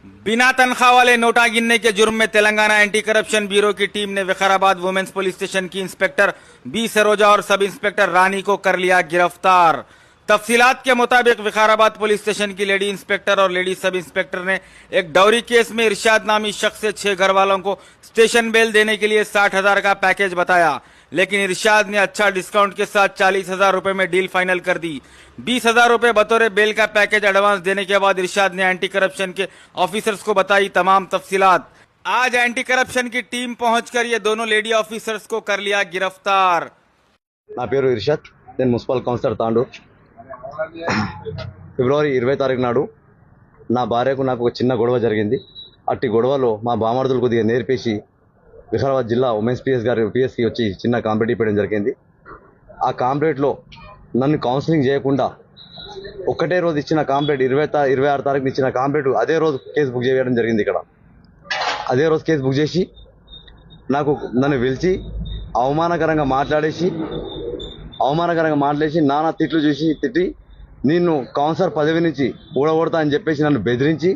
बिना तनख्वाह वाले नोटा गिनने के जुर्म में तेलंगाना एंटी करप्शन ब्यूरो की टीम ने विकाराबाद वुमेन्स पुलिस स्टेशन की इंस्पेक्टर बी सरोजा और सब इंस्पेक्टर रानी को कर लिया गिरफ्तार। तफसीलात के मुताबिक विकाराबाद पुलिस स्टेशन की लेडी इंस्पेक्टर और लेडी सब इंस्पेक्टर ने एक डाउरी केस में इरशाद नामी शख्स से 6 घर वालों को स्टेशन बेल देने के लिए 60,000 का पैकेज बताया, लेकिन इरशाद ने अच्छा डिस्काउंट के साथ 40,000 रुपए में डील फाइनल कर दी। 20,000 रुपए बतौर बेल का पैकेज एडवांस देने के बाद इरशाद ने एंटी करप्शन के ऑफिसर्स को बताई तमाम तफसीलात। आज एंटी करप्शन की टीम पहुंचकर ये दोनों लेडी ऑफिसर्स को कर लिया गिरफ्तार। నా పేరు ఇర్షద్, నేను మున్సిపల్ కౌన్సిలర్ తాండూర్. ఫిబ్రవరి 20 తారీఖు నాడు నా భార్యకు నాకు ఒక చిన్న గొడవ జరిగింది. అట్టి గొడవలో మా బామర్దులు కొద్దిగా నేర్పేసి వికారాబాద్ జిల్లా ఉమెన్స్ పిఎస్కి వచ్చి చిన్న కాంప్లైంట్ ఇవ్వడం జరిగింది. ఆ కాంప్లైంట్లో నన్ను కౌన్సిలింగ్ చేయకుండా ఒక్కటే రోజు ఇచ్చిన కాంప్లైంట్ 26 తారీఖున ఇచ్చిన కాంప్లైంట్ అదే రోజు కేసు బుక్ చేయడం జరిగింది. ఇక్కడ అదే రోజు కేసు బుక్ చేసి నన్ను పిలిచి అవమానకరంగా మాట్లాడేసి నానా తిట్లు చూసి తిట్టి నిన్ను కౌన్సిలర్ పదవి నుంచి ఊడగొడతా అని చెప్పేసి నన్ను బెదిరించి